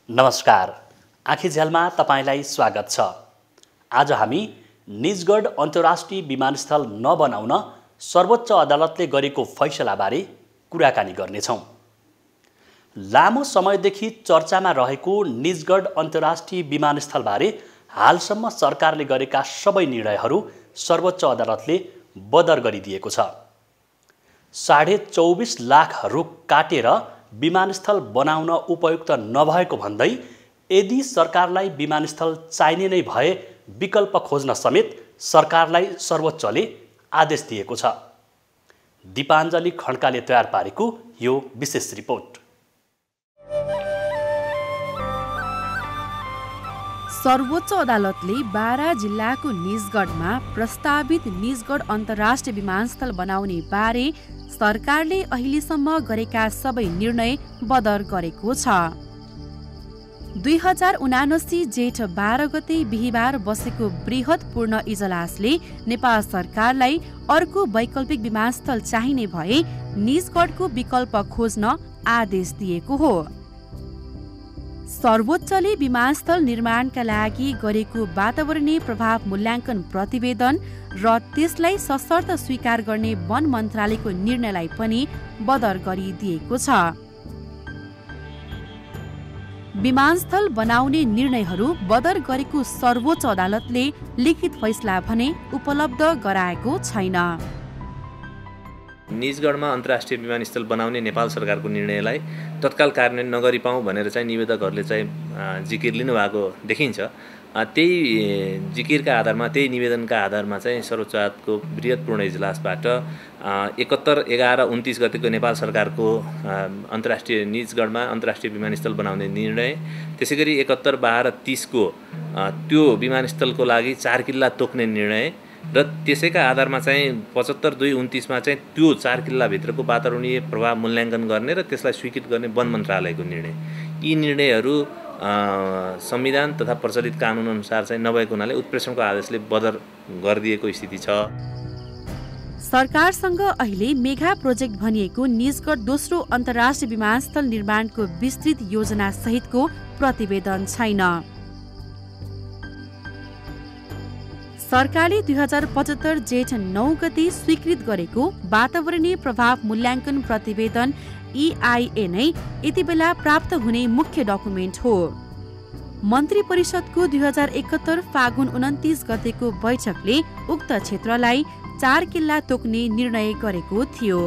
नमस्कार, आँखी झ्यालमा तपाईलाई स्वागत छ। आज हामी निजगढ अन्तर्राष्ट्रिय विमानस्थल नबनाउन सर्वोच्च अदालतले गरेको फैसलाबारे कुराकानी गर्नेछौँ। लामो समयदेखि चर्चामा रहेको निजगढ अन्तर्राष्ट्रिय विमानस्थलबारे हालसम्म सरकारले गरेका सबै निर्णयहरू सर्वोच्च अदालतले बदर गरिदिएको छ। 24.5 लाख रुख काटेर विमानस्थल बनाउन उपयुक्त नभएको भन्दै यदि सरकारलाई विमानस्थल चाहिने नै भए विकल्प खोज्न समेत सरकारलाई सर्वोच्चले आदेश दिएको छ। दीपाञ्जली खड्काले तयार पारेको यो विशेष रिपोर्ट। सर्वोच्च अदालतले बारा जिल्लाको निजगढमा प्रस्तावित निजगढ अन्तर्राष्ट्रिय विमानस्थल बनाउने बारे सरकारले अहिलेसम्म गरेका सबै निर्णय बदर गरेको छ। 2079 जेठ 12 गते बिहीबार बसेको बृहत पूर्ण इजलासले नेपाल सरकारलाई अर्को वैकल्पिक विमानस्थल चाहिने भए निजगढको विकल्प खोज्न आदेश दिएको हो। सर्वोच्चले विमानस्थल निर्माणका लागि गरेको वातावरणीय प्रभाव मूल्याङ्कन प्रतिवेदन र त्यसलाई सशर्त स्वीकार गर्ने वन मन्त्रालयको निर्णयलाई पनि बदर गरिदिएको छ। विमानस्थल बनाउने निर्णयहरू बदर गरेको सर्वोच्च अदालतले लिखित फैसला भने उपलब्ध गराएको छैन। निजगढमा अन्तर्राष्ट्रिय विमानस्थल बनाउने नेपाल सरकारको निर्णयलाई तत्काल कार्यान्वयन नगरी पाऊँ भनेर चाहिँ निवेदकहरूले चाहिँ जिकिर लिनुभएको देखिन्छ। त्यही जिकिरका आधारमा, त्यही निवेदनका आधारमा चाहिँ सर्वोच्च अदालतको बृहत पूर्ण इजलासबाट 71/11/29 गतेको नेपाल सरकारको अन्तर्राष्ट्रिय निजगढमा अन्तर्राष्ट्रिय विमानस्थल बनाउने निर्णय, त्यसैगरी 71/12/30 को त्यो विमानस्थलको लागि 4 किल्ला तोक्ने निर्णय र त्यसैका आधारमा चाहिँ 75/2/29 मा चाहिँ त्यो 4 किल्लाभित्रको वातावरणीय प्रभाव मूल्याङ्कन गर्ने र त्यसलाई स्वीकृत गर्ने वन मन्त्रालयको निर्णय, यी निर्णयहरू संविधान तथा प्रचलित कानुन अनुसार चाहिँ नभएको हुनाले उत्प्रेषणको आदेशले बदर गरिदिएको स्थिति छ। सरकारसँग अहिले मेगा प्रोजेक्ट भनिएको निजगढ दोस्रो अन्तर्राष्ट्रिय विमानस्थल निर्माणको विस्तृत योजना सहितको प्रतिवेदन छैन। सरकारले 2075 जेठ 9 गते स्वीकृत गरेको वातावरणीय प्रभाव मूल्याङ्कन प्रतिवेदन EIA नै यति बेला प्राप्त हुने मुख्य डकुमेन्ट हो। मन्त्री परिषदको 2071 फागुन 29 गतेको बैठकले उक्त क्षेत्रलाई 4 किल्ला तोक्ने निर्णय गरेको थियो।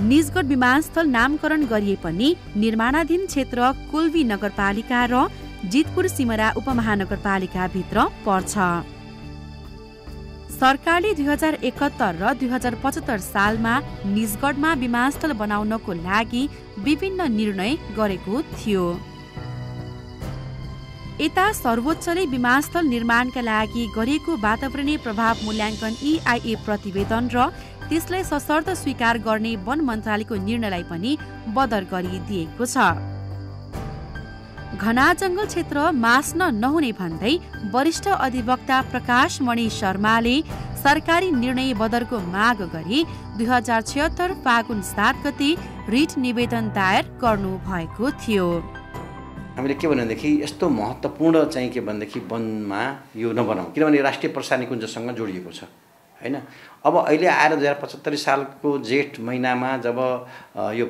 निजगढ विमानस्थल नामकरण गरिए पनि निर्माणाधीन क्षेत्र कोल्भी नगरपालिका र जितपुर सिमरा उपमहानगरपालिका भित्र पर्छ। सरकारले 2071 र 2075 सालमा निजगढमा विमानस्थल बनाउनको लागि विभिन्न निर्णय गरेको थियो। यता सर्वोच्चले विमानस्थल निर्माणका लागि गरेको वातावरणीय प्रभाव मूल्याङ्कन EIA प्रतिवेदन र त्यसलाई सशर्त स्वीकार गर्ने वन मन्त्रालयको निर्णयलाई पनि बदर गरिदिएको छ। घना जङ्गल क्षेत्र मास्न नहुने भन्दै वरिष्ठ अधिवक्ता प्रकाश मणि शर्माले सरकारी निर्णय बदरको माग गरी 2076 फागुन 7 गते रिट निवेदन दायर गर्नु भएको थियो। हामीले के भनेदेखि यस्तो महत्त्वपूर्ण चाहिँ के भनेदेखि वनमा यो नबनाऊ, किनभने राष्ट्रिय प्रसार निकुञ्जसँग जोडिएको छ हैन। अब अहिले आएर 2075 सालको जेठ महिनामा जब यो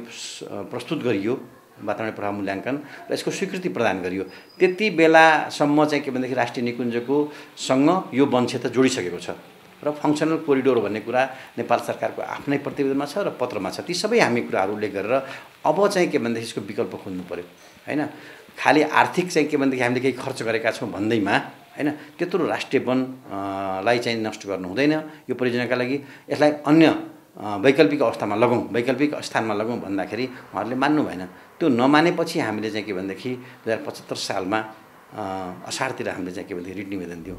प्रस्तुत गरियो वातावरणीय प्रभाव मूल्याङ्कन र यसको स्वीकृति प्रदान गरियो, त्यति बेलासम्म चाहिँ के भनेदेखि राष्ट्रिय निकुञ्जको सँग यो वन क्षेत्र जोडिसकेको छ र फङ्सनल कोरिडोर भन्ने कुरा नेपाल सरकारको आफ्नै प्रतिवेदनमा छ र पत्रमा छ। ती सबै हामी कुराहरू उल्लेख गरेर अब चाहिँ के भनेदेखि यसको विकल्प खोज्नु पर्यो हैन। खालि आर्थिक चाहिँ के भनेदेखि हामीले केही खर्च गरेका छौँ भन्दैमा हैन, त्यत्रो राष्ट्रिय वनलाई चाहिँ नष्ट गर्नु हुँदैन। यो परियोजनाका लागि यसलाई अन्य वैकल्पिक अवस्थामा लगाउँ, वैकल्पिक स्थानमा लगाउँ भन्दाखेरि उहाँहरूले मान्नु भएन। त्यो नमानेपछि हामीले चाहिँ के भनेदेखि 2075 सालमा असारतिर हामीले चाहिँ के भनेदेखि रिट निवेदन दियौँ।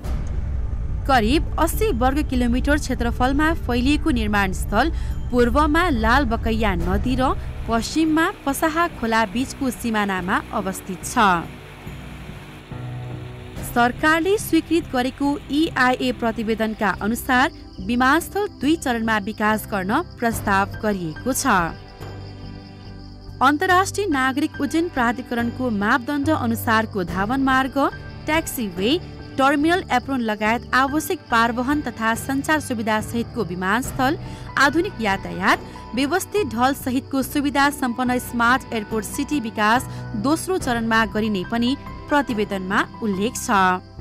करिब 80 वर्ग किलोमिटर क्षेत्रफलमा फैलिएको निर्माण स्थल पूर्वमा लाल बकैया नदी र पश्चिममा पसाहा खोला बीचको सिमानामा अवस्थित छ। सरकारले स्वीकृत गरेको EIA प्रतिवेदनका अनुसार विमानस्थल 2 चरणमा विकास गर्न प्रस्ताव गरिएको छ। अन्तर्राष्ट्रिय नागरिक उड्डयन प्राधिकरणको मापदण्ड अनुसारको धावन मार्ग, ट्याक्सीवे, टर्मिनल एप्रोन लगायत आवश्यक पारवहन तथा सञ्चार सुविधा सहितको विमानस्थल, आधुनिक यातायात, व्यवस्थित ढल सहितको सुविधा सम्पन्न स्मार्ट एयरपोर्ट सिटी विकास दोस्रो चरणमा गरिने पनि प्रतिवेदनमा उल्लेख छ।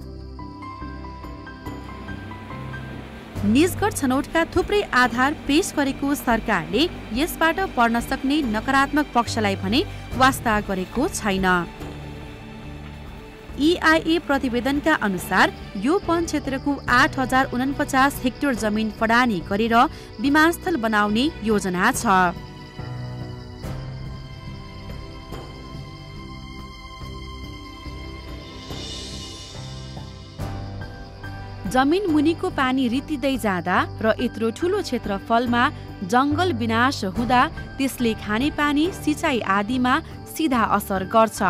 निजगढ छनौटका थुप्रै आधार पेश गरेको सरकारले यसबाट पर्न सक्ने नकारात्मक पक्षलाई भने वास्ता गरेको छैन। EIA प्रतिवेदनका अनुसार यो वन क्षेत्रको 8049 हेक्टर जमिन फडानी गरेर विमानस्थल बनाउने योजना छ। जमिन मुनिको पानी रित्तिँदै जाँदा र यत्रो ठूलो क्षेत्रफलमा जंगल विनाश हुँदा त्यसले खानेपानी, सिँचाइ आदिमा सीधा असर गर्छ।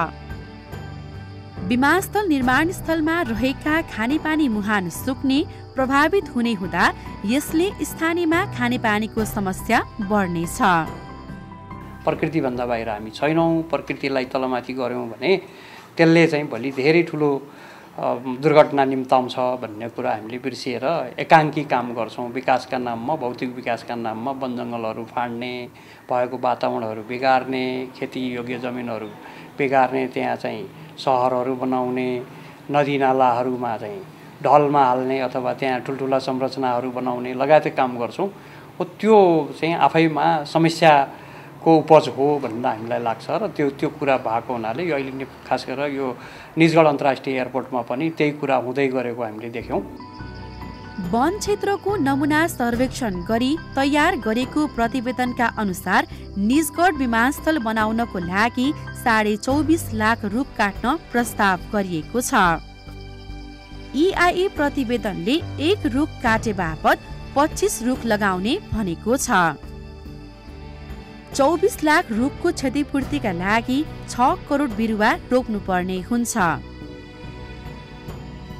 विमानस्थल निर्माण स्थलमा रहेका खानेपानी मुहान सुक्ने, प्रभावित हुने हुँदा यसले स्थानीयमा खानेपानीको समस्या बढ्नेछ। प्रकृतिभन्दा बाहिर हामी छैनौँ। प्रकृतिलाई तलमाथि गऱ्यौँ भने त्यसले चाहिँ भोलि धेरै ठुलो दुर्घटना निम्ताउँछ भन्ने कुरा हामीले बिर्सिएर एकाङ्की काम गर्छौँ। विकासका नाममा, भौतिक विकासका नाममा वन जङ्गलहरू फाड्ने, भएको वातावरणहरू बिगार्ने, खेती योग्य जमिनहरू बिगार्ने, त्यहाँ चाहिँ सहरहरू बनाउने, नदीनालाहरूमा चाहिँ ढलमा हाल्ने अथवा त्यहाँ ठुल्ठुला संरचनाहरू बनाउने लगायत काम गर्छौँ। त्यो चाहिँ आफैमा समस्याको उपज हो भन्दा हामीलाई लाग्छ र त्यो कुरा भएको हुनाले यो अहिले खास गरेर यो निजगढ अन्तर्राष्ट्रिय एयरपोर्टमा पनि त्यही कुरा हुँदै गरेको हामीले देख्यौँ। वन क्षेत्रको नमुना सर्वेक्षण गरी तयार गरेको प्रतिवेदनका अनुसार निजगढ विमानस्थल बनाउनको लागि 24.5 लाख रुख काट्न प्रस्ताव गरिएको छ। EIA प्रतिवेदनले 1 रुख काटे बापत 25 रुख लगाउने भनेको छ। 24 लाख रुखको क्षतिपूर्तिका लागि 6 करोड बिरुवा रोप्नुपर्ने हुन्छ।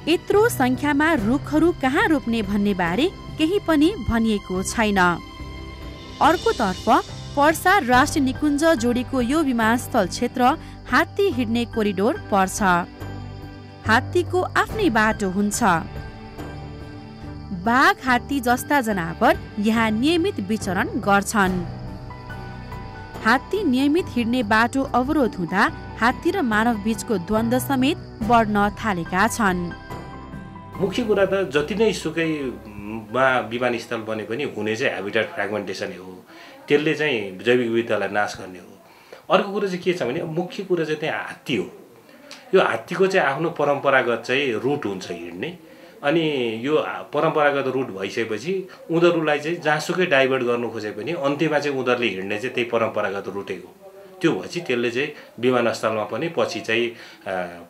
यत्रो संख्यामा रुखहरू कहाँ रोप्ने भन्ने बारे केही पनि भनिएको छैन। अर्कोतर्फ पर्सा राष्ट्रिय निकुञ्ज जोडेको यो विमानस्थल क्षेत्र हात्ती हिँड्ने कोरिडोर पर्छ। हात्तीको आफ्नै बाटो हुन्छ। बाघ, हात्ती जस्ता जनावर यहाँ नियमित विचरण गर्छन्। हात्ती नियमित हिँड्ने बाटो अवरोध हुँदा हात्ती र मानव बीचको द्वन्द्व समेत बढ्न थालेका छन्। मुख्य कुरा त जति नै सुकैमा विमानस्थल बने पनि हुने चाहिँ ह्याबिटेट फ्रेगमेन्टेसन हो। त्यसले चाहिँ जैविक विविधतालाई नाश गर्ने हो। अर्को कुरा चाहिँ के छ भने मुख्य कुरा चाहिँ त्यहाँ हात्ती हो। यो हात्तीको चाहिँ आफ्नो परम्परागत चाहिँ रुट हुन्छ हिँड्ने। अनि यो परम्परागत रुट भइसकेपछि उनीहरूलाई चाहिँ जहाँसुकै डाइभर्ट गर्नु खोजे पनि अन्त्यमा चाहिँ उनीहरूले हिँड्ने चाहिँ त्यही परम्परागत रुटै हो। त्यो भएपछि त्यसले चाहिँ विमानस्थलमा पनि पछि चाहिँ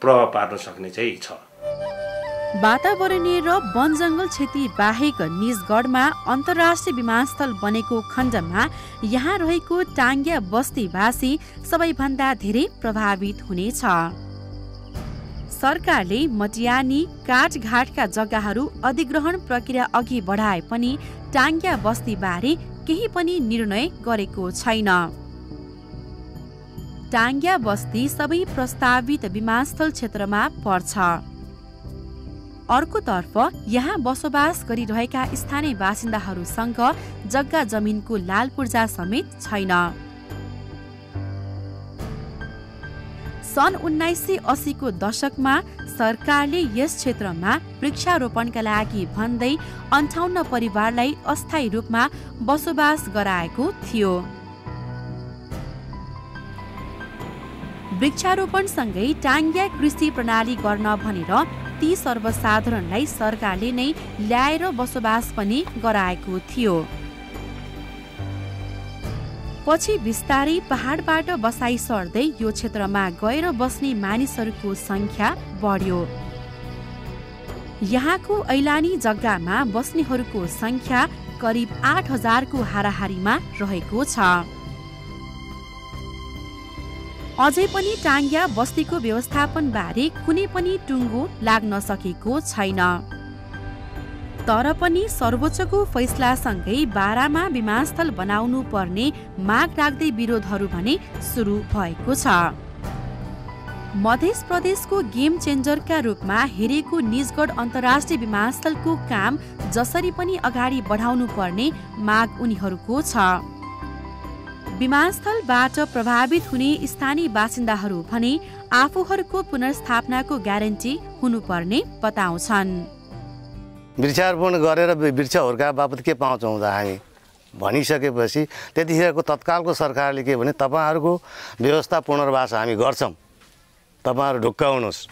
प्रभाव पार्न सक्ने चाहिँ छ। वातावरणीय र वन जङ्गल क्षति बाहेक निजगढमा अन्तर्राष्ट्रिय विमानस्थल बनेको खण्डमा यहाँ रहेको टाङ्ग्या बस्तीवासी सबैभन्दा धेरै प्रभावित हुनेछ। सरकारले मटियानी, काठघाटका जग्गाहरू अधिग्रहण प्रक्रिया अघि बढाए पनि टाङ्ग्या बस्तीबारे केही पनि निर्णय गरेको छैन। टाङ्ग्या बस्ती सबै प्रस्तावित विमानस्थल क्षेत्रमा पर्छ। अर्कोतर्फ यहाँ बसोबास गरिरहेका स्थानीय बासिन्दाहरूसँग जग्गा जमिनको लालपूर्जा समेत छैन। सन् 1980 को दशकमा सरकारले यस क्षेत्रमा वृक्षारोपणका लागि भन्दै 58 परिवारलाई अस्थायी रूपमा बसोबास गराएको थियो। वृक्षारोपणसँगै टाङ्ग्या कृषि प्रणाली गर्न भनेर ती सर्वसाधारणलाई सरकारले नै ल्याएर बसोबास पनि गराएको थियो। पछि बिस्तारै पहाडबाट बसाई सर्दै यो क्षेत्रमा गएर बस्ने मानिसहरूको संख्या बढ्यो। यहाँको ऐलानी जग्गामा बस्नेहरूको संख्या करिब 8000 को हाराहारीमा रहेको छ। अझै पनि टाङ्ग्या बस्तीको व्यवस्थापन बारे कुनै पनि टुङ्गो लाग्न सकेको छैन। तर पनि सर्वोच्चको फैसलासँगै बारामा विमानस्थल बनाउनु पर्ने माग राख्दै विरोधहरू भने सुरु भएको छ। मध्य प्रदेशको गेम चेन्जरका रूपमा हेरेको निजगढ अन्तर्राष्ट्रिय विमानस्थलको काम जसरी पनि अगाडि बढाउनु पर्ने माग उनीहरूको छ। विमानस्थलबाट प्रभावित हुने स्थानीय बासिन्दाहरू भने आफूहरूको पुनर्स्थापनाको ग्यारेन्टी हुनुपर्ने बताउँछन्। वृक्षारोपण गरेर वृक्ष हुर्का बापत के पाउँछौँ त हामी भनिसकेपछि त्यतिखेरको तत्कालको सरकारले के भने तपाईँहरूको व्यवस्था पुनर्वास हामी गर्छौँ, तपाईँहरू ढुक्क हुनुहोस्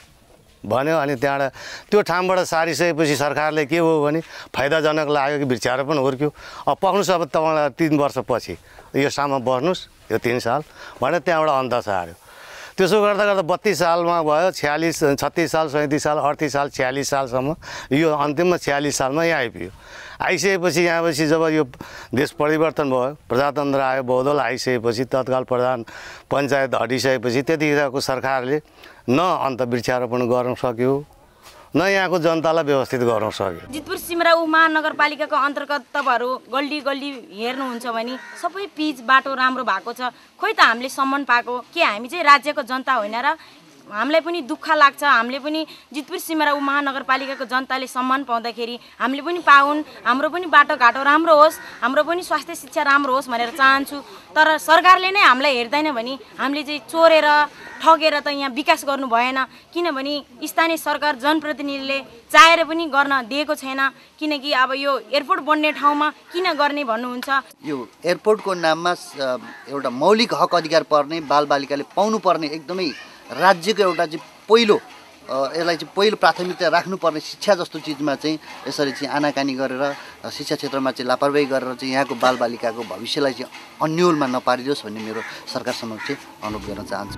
भन्यो। अनि त्यहाँबाट त्यो ठाउँबाट सारिसकेपछि सरकारले के हो भने फाइदाजनक लाग्यो कि वृक्षारोपण हुर्क्यो, अब पक्नुहोस्, अब तपाईँलाई 3 वर्षपछि यो सालमा बस्नुहोस्, यो 3 साल भनेर त्यहाँबाट अन्त सार्यो। त्यसो गर्दा गर्दा 32 सालमा भयो, 36 साल 37 साल 38 साल 46 सालसम्म, यो अन्तिममा 46 सालमा यहाँ आइपुग्यो। आइसकेपछि यहाँपछि जब यो देश परिवर्तन भयो, प्रजातन्त्र आयो, बहुदल आइसकेपछि तत्काल प्रधान पञ्चायत हटिसकेपछि त्यतिखेरको सरकारले न अन्त वृक्षारोपण गर्न सक्यो, न यहाँको जनतालाई व्यवस्थित गर्न सक्यो। जितपुर सिमरा महानगरपालिकाको अन्तर्गत तपाईँहरू गल्ली गल्ली हेर्नुहुन्छ भने सबै पिच बाटो राम्रो भएको छ। खोइ त हामीले सम्मान पाएको के हामी चाहिँ राज्यको जनता होइन र? हामीलाई पनि दुःख लाग्छ। हामीले पनि जितपुर सिमरा महानगरपालिकाको जनताले सम्मान पाउँदाखेरि हामीले पनि पाउन्, हाम्रो पनि बाटोघाटो राम्रो होस्, हाम्रो पनि स्वास्थ्य शिक्षा राम्रो होस् भनेर चाहन्छु। तर सरकारले नै हामीलाई हेर्दैन भने हामीले चाहिँ चोरेर ठगेर त यहाँ विकास गर्नु भएन। किनभने स्थानीय सरकार जनप्रतिनिधिले चाहेर पनि गर्न दिएको छैन। किनकि अब यो एयरपोर्ट बन्ने ठाउँमा किन गर्ने भन्नुहुन्छ। यो एयरपोर्टको नाममा एउटा मौलिक हक अधिकार पर्ने बालबालिकाले पाउनुपर्ने एकदमै राज्यको एउटा चाहिँ पहिलो यसलाई चाहिँ पहिलो प्राथमिकता राख्नुपर्ने शिक्षा जस्तो चिजमा चाहिँ यसरी चाहिँ आनाकानी गरेर शिक्षा क्षेत्रमा चाहिँ लापरवाही गरेर चाहिँ यहाँको बालबालिकाको भविष्यलाई चाहिँ अन्योलमा नपारियोस् भन्ने मेरो सरकार समक्ष अनुरोध गर्न चाहन्छु।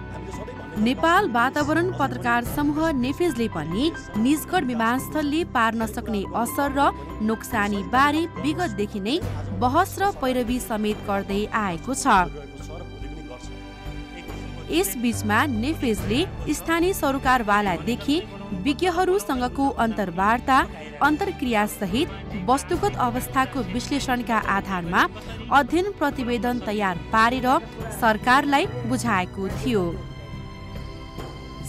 नेपाल वातावरण पत्रकार समूह नेफेजले पनि निजगढ विमानस्थलले पार्न सक्ने असर र नोक्सानी बारे विगतदेखि नै बहस र पैरवी समेत गर्दै आएको छ। यस बीचमा नेफेजले स्थानीय सरोकारवालादेखि विज्ञहरूसँगको अन्तर्वार्ता अन्तर्क्रिया सहित वस्तुगत अवस्थाको विश्लेषणका आधारमा अध्ययन प्रतिवेदन तयार पारेर सरकारलाई बुझाएको थियो।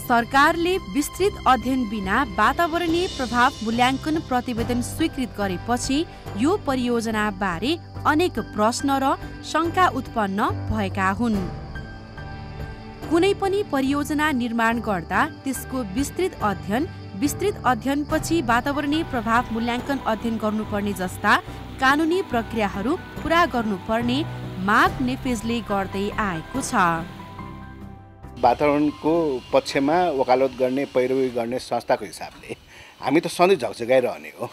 सरकारले विस्तृत अध्ययन बिना वातावरणीय प्रभाव मूल्याङ्कन प्रतिवेदन स्वीकृत गरेपछि यो परियोजना बारे अनेक प्रश्न र शङ्का उत्पन्न भएका हुन्। कुनै पनि परियोजना निर्माण गर्दा त्यसको विस्तृत अध्ययनपछि वातावरणीय प्रभाव मूल्याङ्कन अध्ययन गर्नुपर्ने जस्ता कानुनी प्रक्रियाहरू पूरा गर्नुपर्ने माग नेफेजले गर्दै आएको छ। वातावरणको पक्षमा वकालत गर्ने पैरवी गर्ने संस्थाको हिसाबले हामी त सधैँ झकझगाइरहने हो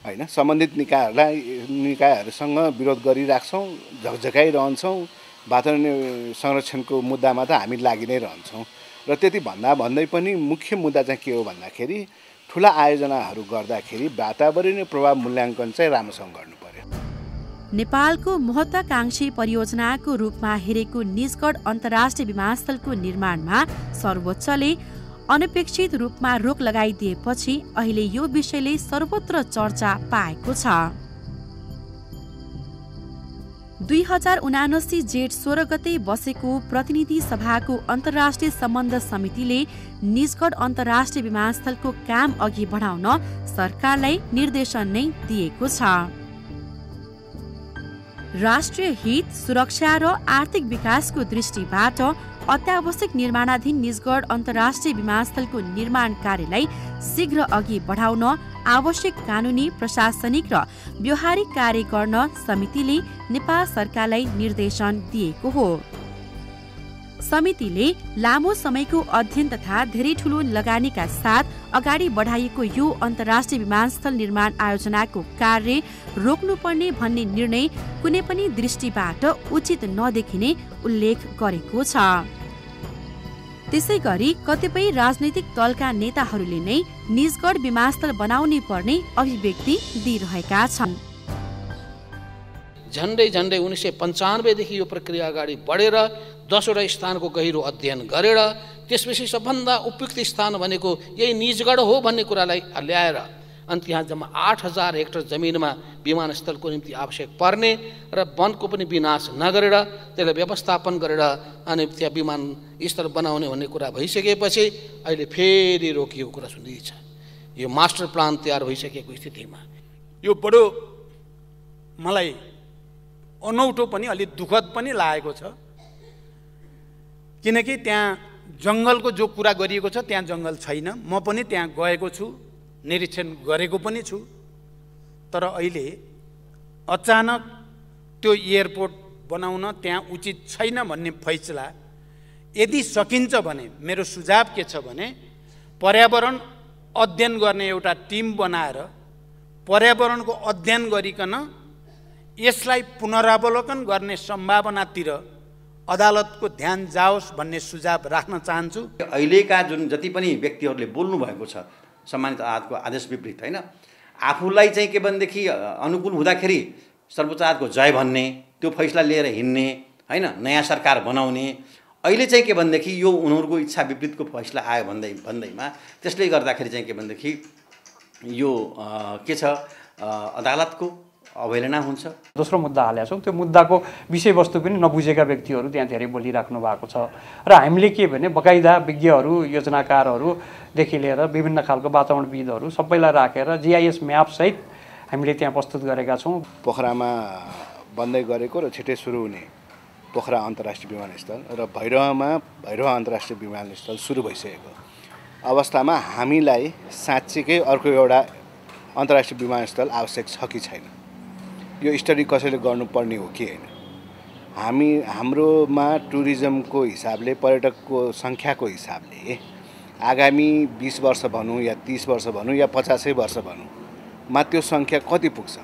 होइन। सम्बन्धित निकायहरूसँग विरोध गरिराख्छौँ, झकझगाइरहन्छौँ। वातावरण संरक्षणको मुद्दामा त हामी लागि नै रहन्छौँ र त्यति भन्दै पनि मुख्य मुद्दा चाहिँ के हो भन्दाखेरि ठुला आयोजनाहरू गर्दाखेरि वातावरणीय प्रभाव मूल्याङ्कन चाहिँ राम्रोसँग गर्नु पर्यो। नेपालको महत्वाकांक्षी परियोजनाको रूपमा हेरेको निजगढ अन्तर्राष्ट्रिय विमानस्थलको निर्माणमा सर्वोच्चले अनपेक्षित रूपमा रोक लगाइदिएपछि अहिले यो विषयले सर्वत्र चर्चा पाएको छ। 2079 जेठ 16 गते बसेको प्रतिनिधि सभाको अन्तर्राष्ट्रिय सम्बन्ध समितिले निजगढ अन्तर्राष्ट्रिय विमानस्थलको काम अघि बढाउन सरकारलाई निर्देशन नै दिएको छ। राष्ट्रिय हित, सुरक्षा र आर्थिक विकासको दृष्टिबाट अत्यावश्यक निर्माणाधीन निजगढ अन्तर्राष्ट्रिय विमानस्थलको निर्माण कार्यलाई शीघ्र अघि बढाउन आवश्यक कानुनी, प्रशासनिक र व्यवहारिक कार्य गर्न समितिले नेपाल सरकारलाई निर्देशन दिएको हो। समितिले लामो समयको अध्ययन तथा धेरै ठूलो लगानीका साथ अगाडि बढाइएको यो अन्तर्राष्ट्रिय विमानस्थल निर्माण आयोजनाको कार्य रोक्नुपर्ने भन्ने निर्णय कुनै पनि दृष्टिबाट उचित नदेखिने उल्लेख गरेको छ। त्यसैगरी कतिपय राजनैतिक दलका नेताहरूले नै निजगढ विमानस्थल बनाउनै पर्ने अभिव्यक्ति दिइरहेका छन्। झन्डै 1995 देखि यो प्रक्रिया अगाडि बढेर 10वटा स्थानको गहिरो अध्ययन गरेर त्यसपछि सबभन्दा उपयुक्त स्थान भनेको यही निजगढ हो भन्ने कुरालाई ल्याएर अनि त्यहाँ जम्मा 8000 हेक्टर जमिनमा विमानस्थलको निम्ति आवश्यक पर्ने र वनको पनि विनाश नगरेर त्यसलाई व्यवस्थापन गरेर अनि त्यहाँ विमानस्थल बनाउने भन्ने कुरा भइसकेपछि अहिले फेरि रोकिएको कुरा सुनिन्छ। यो मास्टर प्लान तयार भइसकेको स्थितिमा यो बडो मलाई अनौठो पनि अलि दुःखद पनि लागेको छ, किनकि त्यहाँ जङ्गलको जो कुरा गरिएको छ त्यहाँ जङ्गल छैन। म पनि त्यहाँ गएको छु, निरीक्षण गरेको पनि छु, तर अहिले अचानक त्यो एयरपोर्ट बनाउन त्यहाँ उचित छैन भन्ने फैसला यदि सकिन्छ भने मेरो सुझाव के छ भने पर्यावरण अध्ययन गर्ने एउटा टिम बनाएर पर्यावरणको अध्ययन गरिकन यसलाई पुनरावलोकन गर्ने सम्भावनातिर अदालतको ध्यान जाओस् भन्ने सुझाव राख्न चाहन्छु। अहिलेका जुन जति पनि व्यक्तिहरूले बोल्नु भएको छ सम्मानित अदालतको आदेश विपरीत होइन, आफूलाई चाहिँ के भनेदेखि अनुकूल हुँदाखेरि सर्वोच्च अदालतको जय भन्ने, त्यो फैसला लिएर हिँड्ने होइन, नयाँ सरकार बनाउने, अहिले चाहिँ के भनेदेखि यो उनीहरूको इच्छा विपरीतको फैसला आयो भन्दैमा त्यसले गर्दाखेरि चाहिँ के भनेदेखि यो के छ अदालतको अवहेलना हुन्छ। दोस्रो मुद्दा हालेका छौँ, त्यो मुद्दाको विषयवस्तु पनि नबुझेका व्यक्तिहरू त्यहाँ धेरै बोलिराख्नु भएको छ र हामीले के भने बकाइदा विज्ञहरू योजनाकारहरूदेखि लिएर विभिन्न खालको वातावरणविदहरू सबैलाई राखेर GIS म्यापसहित हामीले त्यहाँ प्रस्तुत गरेका छौँ। पोखरामा बन्दै गरेको र छिटै सुरु हुने पोखरा अन्तर्राष्ट्रिय विमानस्थल र भैरवा अन्तर्राष्ट्रिय विमानस्थल सुरु भइसकेको अवस्थामा हामीलाई साँच्चीकै अर्को एउटा अन्तर्राष्ट्रिय विमानस्थल आवश्यक छ कि छैन, यो स्टडी कसैले गर्नुपर्ने हो कि होइन। हाम्रोमा टुरिज्मको हिसाबले पर्यटकको सङ्ख्याको हिसाबले आगामी 20 वर्ष भनौँ या 30 वर्ष भनौँ या 50 वर्ष भनौँ मा त्यो सङ्ख्या कति पुग्छ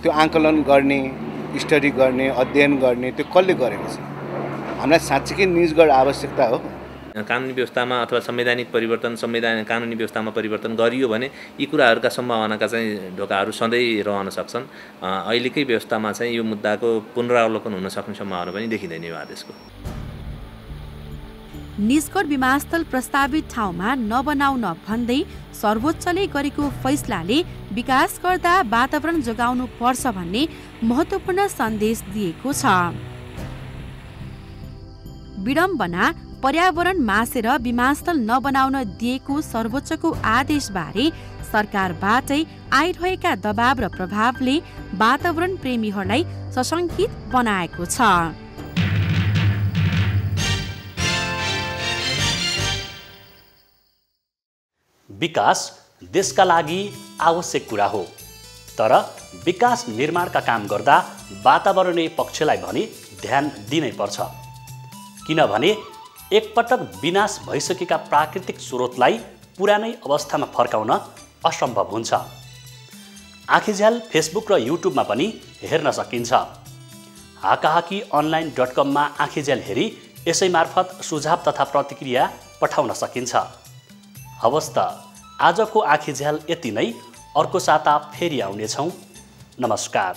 त्यो आकलन गर्ने, स्टडी गर्ने, अध्ययन गर्ने त्यो कसले गरेको छ? हामीलाई साँच्चीकै निजगढ आवश्यकता हो। कानुनी व्यवस्थामा अथवा संवैधानिक परिवर्तन कानुनी व्यवस्थामा परिवर्तन गरियो भने यी कुराहरूका सम्भावनाका चाहिँ ढोकाहरू सधैँ रहन सक्छन्। अहिलेकै व्यवस्थामा चाहिँ यो मुद्दाको पुनरावलोकन हुन सक्ने सम्भावना पनि देखिँदैन यो आदेशको। निजगढ विमानस्थल प्रस्तावित ठाउँमा नबनाउन भन्दै सर्वोच्चले गरेको फैसलाले विकास गर्दा वातावरण जोगाउनु पर्छ भन्ने महत्त्वपूर्ण सन्देश दिएको छ। विडम्बना पर्यावरण मासेर विमानस्थल नबनाउन दिएको सर्वोच्चको आदेशबारे सरकारबाटै आइरहेका दबाव र प्रभावले वातावरण प्रेमीहरूलाई सशङ्कित बनाएको छ। विकास देशका लागि आवश्यक कुरा हो, तर विकास निर्माणका काम गर्दा वातावरणीय पक्षलाई भने ध्यान दिनै पर्छ, किनभने एकपटक विनाश भइसकेका प्राकृतिक स्रोतलाई पुरानै अवस्थामा फर्काउन असम्भव हुन्छ। आँखीझ्याल फेसबुक र युट्युबमा पनि हेर्न सकिन्छ। हाकाहाकीonline.com मा आँखीझ्याल हेरी यसै मार्फत सुझाव तथा प्रतिक्रिया पठाउन सकिन्छ। हवस् त आजको आँखीझ्याल यति नै, अर्को साता फेरि आउनेछौँ। नमस्कार।